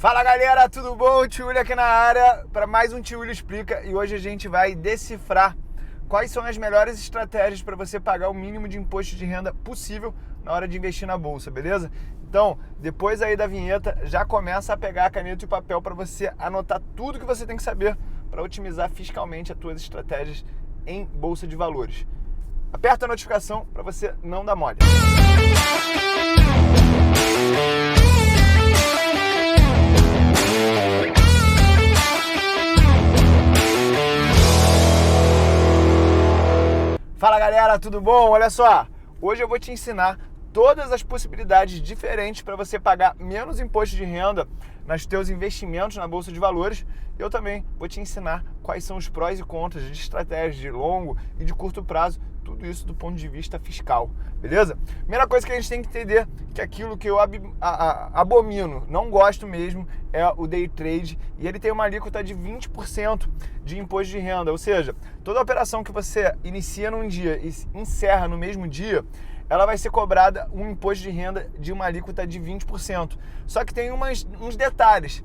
Fala galera, tudo bom? Tio William aqui na área para mais um Tio William Explica, e hoje a gente vai decifrar quais são as melhores estratégias para você pagar o mínimo de imposto de renda possível na hora de investir na bolsa, beleza? Então, depois aí da vinheta, já começa a pegar a caneta e o papel para você anotar tudo que você tem que saber para otimizar fiscalmente as suas estratégias em bolsa de valores. Aperta a notificação para você não dar mole. Fala galera, tudo bom? Olha só, hoje eu vou te ensinar todas as possibilidades diferentes para você pagar menos imposto de renda nos teus investimentos na Bolsa de Valores. Eu também vou te ensinar quais são os prós e contras de estratégias de longo e de curto prazo, tudo isso do ponto de vista fiscal, beleza? Primeira coisa que a gente tem que entender que aquilo que eu abomino, não gosto mesmo, é o day trade, e ele tem uma alíquota de 20% de imposto de renda, ou seja, toda operação que você inicia num dia e encerra no mesmo dia, ela vai ser cobrada um imposto de renda de uma alíquota de 20%. Só que tem uns detalhes.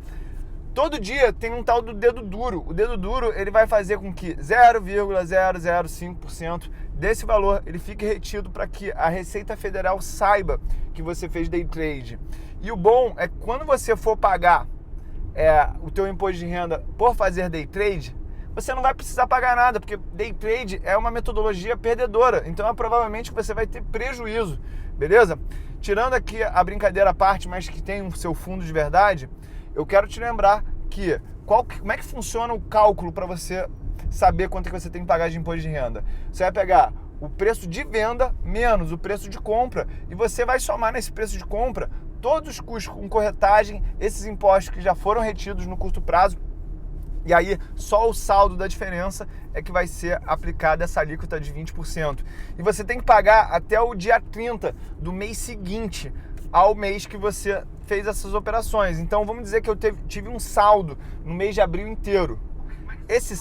Todo dia tem um tal do dedo duro. O dedo duro ele vai fazer com que 0,005% desse valor ele fique retido para que a Receita Federal saiba que você fez day trade. E o bom é que quando você for pagar o teu imposto de renda por fazer day trade, você não vai precisar pagar nada, porque day trade é uma metodologia perdedora, então provavelmente você vai ter prejuízo, beleza? Tirando aqui a brincadeira à parte, mas que tem o seu fundo de verdade, eu quero te lembrar que como é que funciona o cálculo para você saber quanto é que você tem que pagar de imposto de renda. Você vai pegar o preço de venda menos o preço de compra e você vai somar nesse preço de compra todos os custos com corretagem, esses impostos que já foram retidos no curto prazo. E aí, só o saldo da diferença é que vai ser aplicada essa alíquota de 20%. E você tem que pagar até o dia 30 do mês seguinte ao mês que você fez essas operações. Então, vamos dizer que eu tive um saldo no mês de abril inteiro. Esse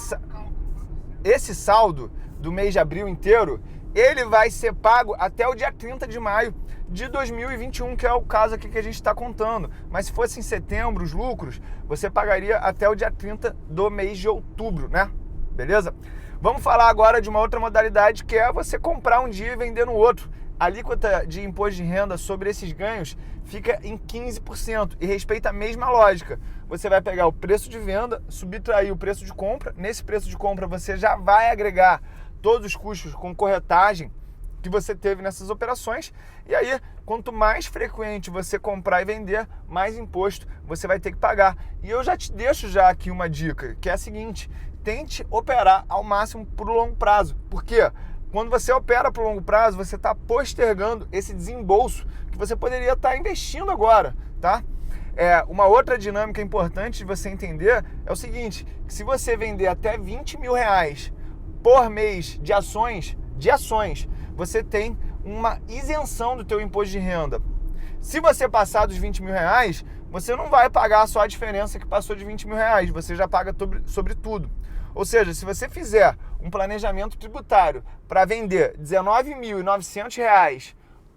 saldo do mês de abril inteiro, ele vai ser pago até o dia 30 de maio de 2021, que é o caso aqui que a gente está contando. Mas se fosse em setembro, os lucros, você pagaria até o dia 30 do mês de outubro, né? Beleza? Vamos falar agora de uma outra modalidade, que é você comprar um dia e vender no outro. A alíquota de imposto de renda sobre esses ganhos fica em 15% e respeita a mesma lógica. Você vai pegar o preço de venda, subtrair o preço de compra. Nesse preço de compra você já vai agregar todos os custos com corretagem que você teve nessas operações, e aí quanto mais frequente você comprar e vender, mais imposto você vai ter que pagar. E eu já te deixo aqui uma dica, que é a seguinte: tente operar ao máximo por longo prazo, porque quando você opera por longo prazo, você está postergando esse desembolso que você poderia estar investindo agora, tá? Uma outra dinâmica importante de você entender é o seguinte: que se você vender até 20 mil reais por mês de ações, você tem uma isenção do teu imposto de renda. Se você passar dos 20 mil reais, você não vai pagar só a diferença que passou de 20 mil reais, você já paga sobre tudo. Ou seja, se você fizer um planejamento tributário para vender R$ 19.900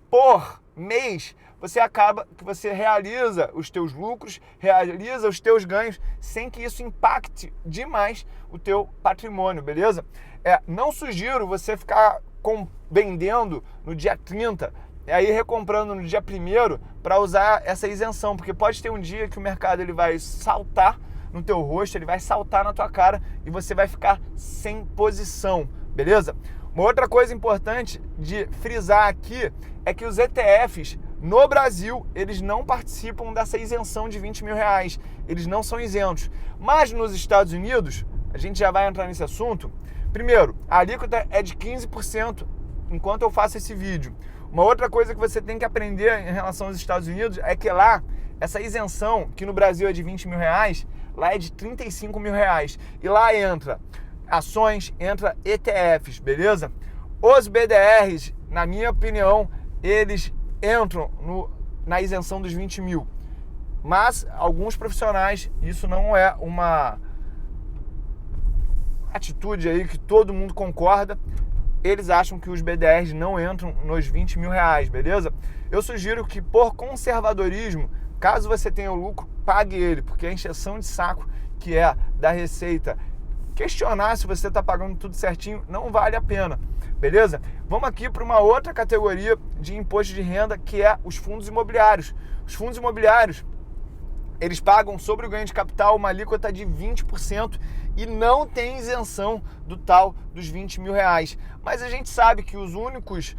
por mês, você acaba que você realiza os teus lucros, realiza os teus ganhos, sem que isso impacte demais o teu patrimônio, beleza? Não sugiro você ficar vendendo no dia 30 e aí recomprando no dia 1º para usar essa isenção, porque pode ter um dia que o mercado ele vai saltar no teu rosto, ele vai saltar na tua cara e você vai ficar sem posição, beleza? Uma outra coisa importante de frisar aqui é que os ETFs no Brasil, eles não participam dessa isenção de 20 mil reais, eles não são isentos. Mas nos Estados Unidos, a gente já vai entrar nesse assunto. Primeiro, a alíquota é de 15% enquanto eu faço esse vídeo. Uma outra coisa que você tem que aprender em relação aos Estados Unidos é que lá, essa isenção, que no Brasil é de 20 mil reais, lá é de 35 mil reais. E lá entra ações, entra ETFs, beleza? Os BDRs, na minha opinião, eles entram na isenção dos 20 mil. Mas alguns profissionais, isso não é uma atitude aí que todo mundo concorda, eles acham que os BDRs não entram nos 20 mil reais, beleza? Eu sugiro que, por conservadorismo, caso você tenha o lucro pague ele, porque a encheção de saco que é da Receita questionar se você está pagando tudo certinho não vale a pena, beleza? Vamos aqui para uma outra categoria de imposto de renda, que é os fundos imobiliários. Os fundos imobiliários, eles pagam sobre o ganho de capital uma alíquota de 20% e não tem isenção do tal dos 20 mil reais. Mas a gente sabe que os únicos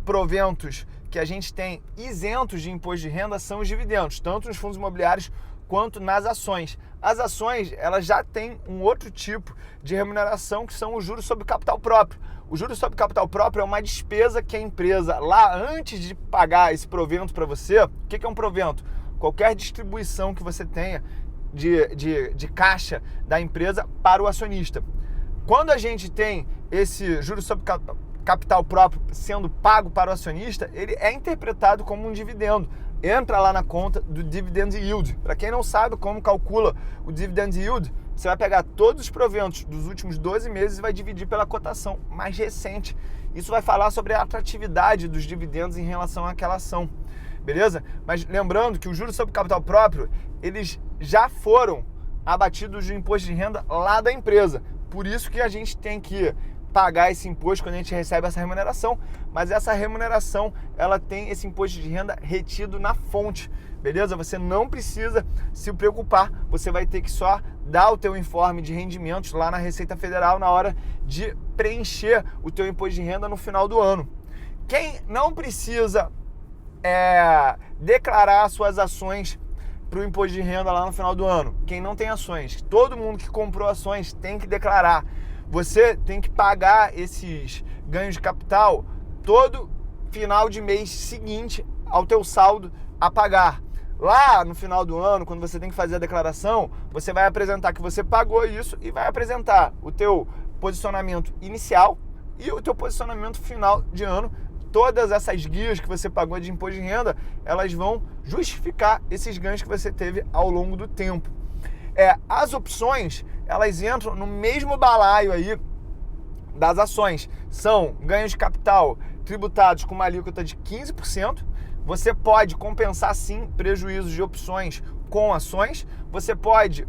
proventos que a gente tem isentos de imposto de renda são os dividendos, tanto nos fundos imobiliários quanto nas ações. As ações, elas já têm um outro tipo de remuneração, que são os juros sobre capital próprio. O juros sobre capital próprio é uma despesa que a empresa, lá antes de pagar esse provento para você, o que é um provento? Qualquer distribuição que você tenha de caixa da empresa para o acionista. Quando a gente tem esse juros sobre capital próprio sendo pago para o acionista, ele é interpretado como um dividendo. Entra lá na conta do dividend yield. Para quem não sabe como calcula o dividend yield, você vai pegar todos os proventos dos últimos 12 meses e vai dividir pela cotação mais recente. Isso vai falar sobre a atratividade dos dividendos em relação àquela ação. Beleza? Mas lembrando que os juros sobre capital próprio, eles já foram abatidos do imposto de renda lá da empresa. Por isso que a gente tem que pagar esse imposto quando a gente recebe essa remuneração, mas essa remuneração, ela tem esse imposto de renda retido na fonte, beleza? Você não precisa se preocupar, você vai ter que só dar o teu informe de rendimentos lá na Receita Federal na hora de preencher o teu imposto de renda no final do ano. Quem não precisa declarar suas ações para o imposto de renda lá no final do ano, quem não tem ações, todo mundo que comprou ações tem que declarar. Você tem que pagar esses ganhos de capital todo final de mês seguinte ao teu saldo a pagar. Lá no final do ano, quando você tem que fazer a declaração, você vai apresentar que você pagou isso e vai apresentar o teu posicionamento inicial e o teu posicionamento final de ano. Todas essas guias que você pagou de imposto de renda, elas vão justificar esses ganhos que você teve ao longo do tempo. As opções, elas entram no mesmo balaio aí das ações. São ganhos de capital tributados com uma alíquota de 15%. Você pode compensar, sim, prejuízos de opções com ações. Você pode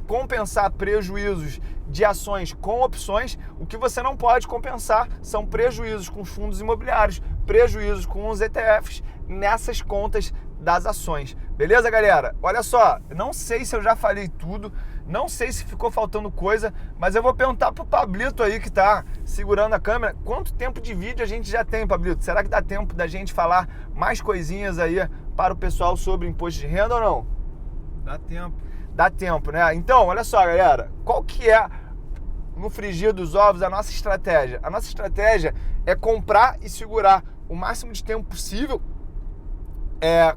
compensar prejuízos de ações com opções. O que você não pode compensar são prejuízos com fundos imobiliários, prejuízos com os ETFs nessas contas das ações. Beleza, galera? Olha só, não sei se eu já falei tudo, não sei se ficou faltando coisa, mas eu vou perguntar pro Pablito aí que tá segurando a câmera, quanto tempo de vídeo a gente já tem, Pablito? Será que dá tempo da gente falar mais coisinhas aí para o pessoal sobre imposto de renda ou não? Dá tempo. Dá tempo, né? Então, olha só, galera, qual que é, no frigir dos ovos, a nossa estratégia? A nossa estratégia é comprar e segurar o máximo de tempo possível.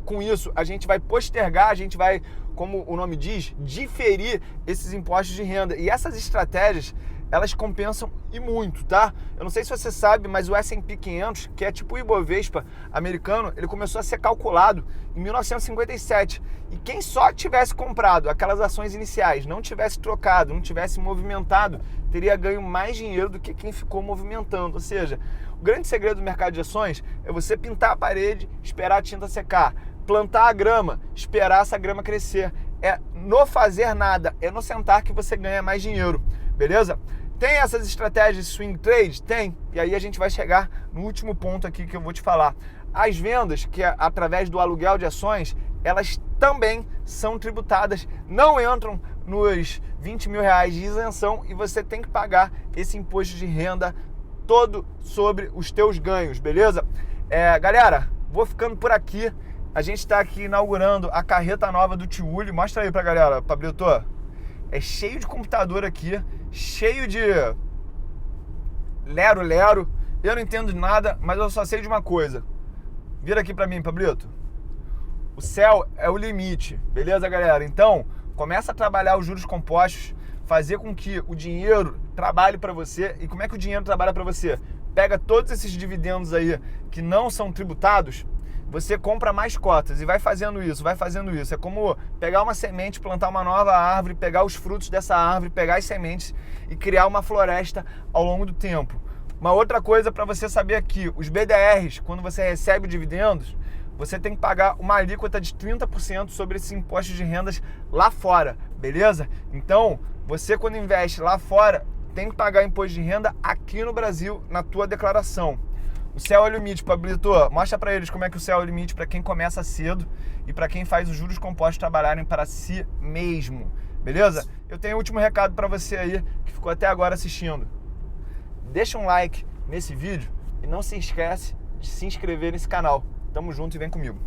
Com isso, a gente vai postergar, a gente vai, como o nome diz, diferir esses impostos de renda. E essas estratégias, elas compensam e muito, tá? Eu não sei se você sabe, mas o S&P 500, que é tipo o Ibovespa americano, ele começou a ser calculado em 1957. E quem só tivesse comprado aquelas ações iniciais, não tivesse trocado, não tivesse movimentado, teria ganho mais dinheiro do que quem ficou movimentando. Ou seja, o grande segredo do mercado de ações é você pintar a parede, esperar a tinta secar, plantar a grama, esperar essa grama crescer. É no fazer nada, é no sentar que você ganha mais dinheiro, beleza? Tem essas estratégias de swing trade? Tem. E aí a gente vai chegar no último ponto aqui que eu vou te falar. As vendas, que é através do aluguel de ações, elas também são tributadas, não entram nos 20 mil reais de isenção e você tem que pagar esse imposto de renda todo sobre os teus ganhos, beleza? Galera, vou ficando por aqui. A gente está aqui inaugurando a carreta nova do Tiúlio. Mostra aí pra galera, Pablito. É cheio de computador aqui, cheio de lero-lero. Eu não entendo de nada, mas eu só sei de uma coisa. Vira aqui pra mim, Pablito. O céu é o limite, beleza, galera? Então, começa a trabalhar os juros compostos, fazer com que o dinheiro trabalhe para você. E como é que o dinheiro trabalha para você? Pega todos esses dividendos aí que não são tributados, você compra mais cotas e vai fazendo isso, vai fazendo isso. É como pegar uma semente, plantar uma nova árvore, pegar os frutos dessa árvore, pegar as sementes e criar uma floresta ao longo do tempo. Uma outra coisa para você saber aqui, os BDRs, quando você recebe dividendos, você tem que pagar uma alíquota de 30% sobre esses impostos de rendas lá fora, beleza? Então, você quando investe lá fora, tem que pagar imposto de renda aqui no Brasil na tua declaração. O céu é o limite, Pablito. Mostra para eles como é que o céu é o limite para quem começa cedo e para quem faz os juros compostos trabalharem para si mesmo, beleza? Eu tenho um último recado para você aí que ficou até agora assistindo. Deixa um like nesse vídeo e não se esquece de se inscrever nesse canal. Tamo junto e vem comigo.